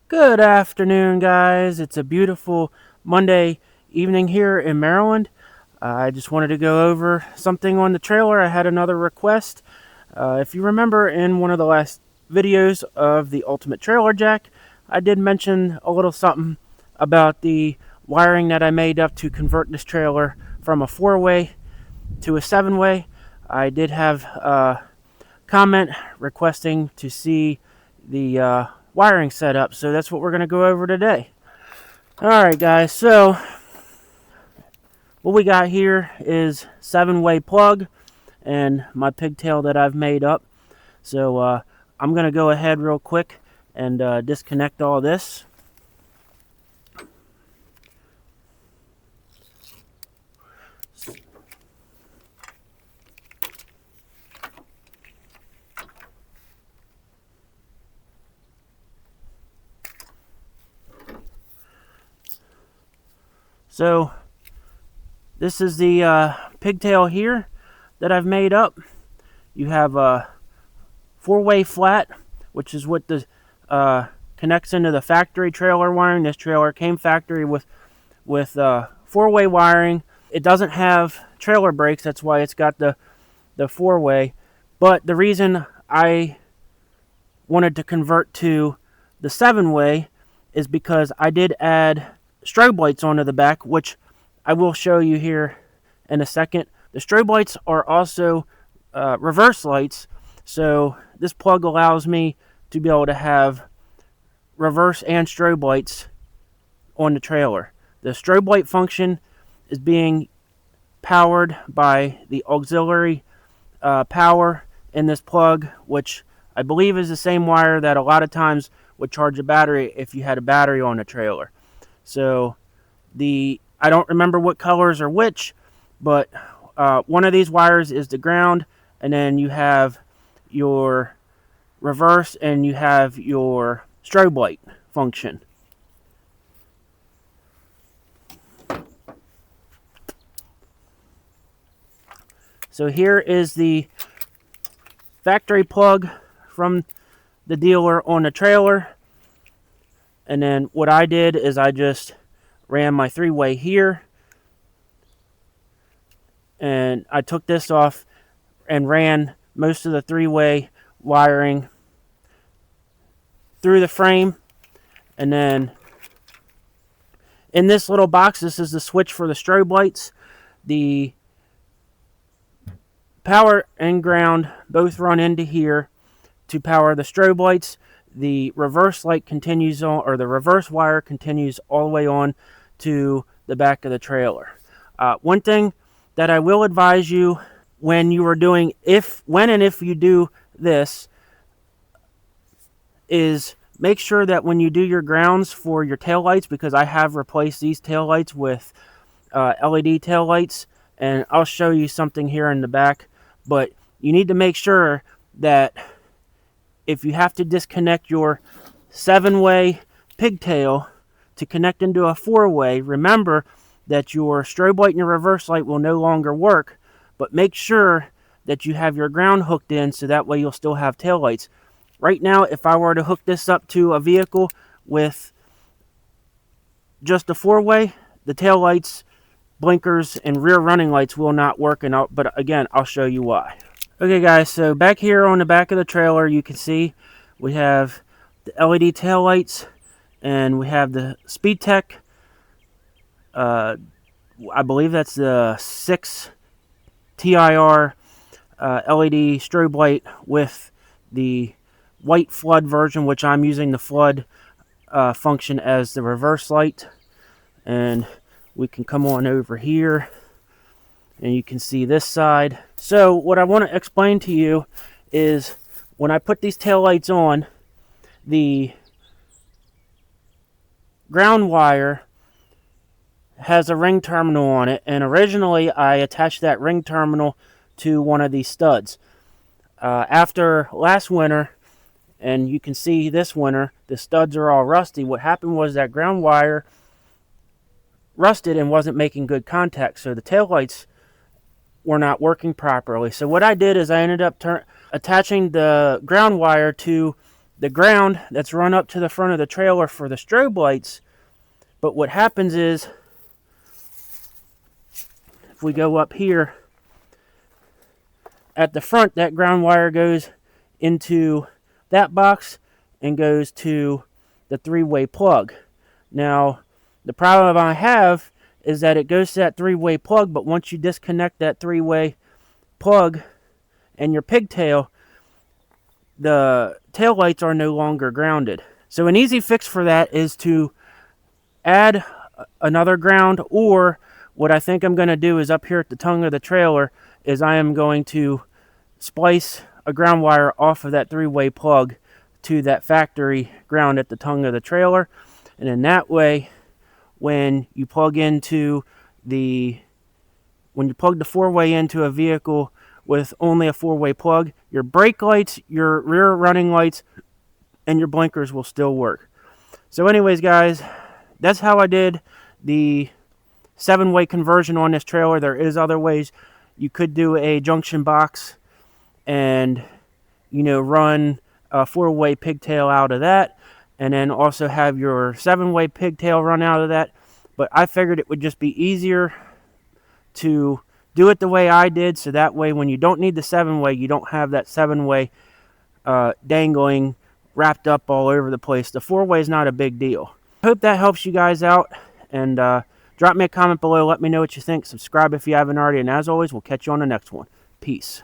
Good afternoon, guys. It's a beautiful Monday evening here in Maryland. I just wanted to go over something on the trailer. I had another request. If you remember in one of the last videos of the Ultimate Trailer Jack, I did mention a little something about the wiring that I made up to convert this trailer from a 4-way to a 7-way. I did have a comment requesting to see the wiring setup, so that's what we're going to go over today. Alright guys, so what we got here is 7-way plug and my pigtail that I've made up. So I'm going to go ahead real quick and disconnect all this. So this is the pigtail here that I've made up. You have a 4-way flat, which is what the connects into the factory trailer wiring. This trailer came factory with 4-way wiring. It doesn't have trailer brakes, that's why it's got the 4-way. But the reason I wanted to convert to the 7-way is because I did add strobe lights onto the back, which I will show you here in a second. The strobe lights are also reverse lights, so this plug allows me to be able to have reverse and strobe lights on the trailer. The strobe light function is being powered by the auxiliary power in this plug, which I believe is the same wire that a lot of times would charge a battery if you had a battery on the trailer. So I don't remember what colors are which, but one of these wires is the ground, and then you have your reverse and you have your strobe light function. So here is the factory plug from the dealer on the trailer. And then what I did is I just ran my 3-way here. And I took this off and ran most of the 3-way wiring through the frame. And then in this little box, this is the switch for the strobe lights. The power and ground both run into here to power the strobe lights. The reverse light continues on, or the reverse wire continues all the way on to the back of the trailer. One thing that I will advise you when you are doing, when and if you do this, is make sure that when you do your grounds for your tail lights, because I have replaced these tail lights with LED tail lights, and I'll show you something here in the back, but you need to make sure that if you have to disconnect your 7-way pigtail to connect into a 4-way, remember that your strobe light and your reverse light will no longer work, but make sure that you have your ground hooked in so that way you'll still have tail lights. Right now, if I were to hook this up to a vehicle with just a 4-way, the tail lights, blinkers, and rear running lights will not work, but again, I'll show you why. Okay guys, so back here on the back of the trailer, you can see we have the LED tail lights and we have the SpeedTech. I believe that's the 6 TIR LED strobe light with the white flood version, which I'm using the flood function as the reverse light. And we can come on over here and you can see this side. So what I want to explain to you is when I put these tail lights on, the ground wire has a ring terminal on it, and originally I attached that ring terminal to one of these studs. After last winter, and you can see this winter, the studs are all rusty. What happened was that ground wire rusted and wasn't making good contact, so the tail lights were not working properly. So what I did is I ended up attaching the ground wire to the ground that's run up to the front of the trailer for the strobe lights. But what happens is, if we go up here, at the front, that ground wire goes into that box and goes to the three-way plug. Now, the problem I have is that it goes to that three-way plug, but once you disconnect that three-way plug and your pigtail, the tail lights are no longer grounded. So an easy fix for that is to add another ground, or what I think I'm going to do is up here at the tongue of the trailer is I am going to splice a ground wire off of that three-way plug to that factory ground at the tongue of the trailer. And in that way, when you plug the four-way into a vehicle with only a four-way plug, your brake lights, your rear running lights, and your blinkers will still work. So anyways, guys, that's how I did the 7-way conversion on this trailer. There is other ways. You could do a junction box and, run a 4-way pigtail out of that, and then also have your 7-way pigtail run out of that. But I figured it would just be easier to do it the way I did, so that way when you don't need the 7-way, you don't have that 7-way dangling, wrapped up all over the place. The 4-way is not a big deal. Hope that helps you guys out, and drop me a comment below. Let me know what you think. Subscribe if you haven't already, and as always, we'll catch you on the next one. Peace.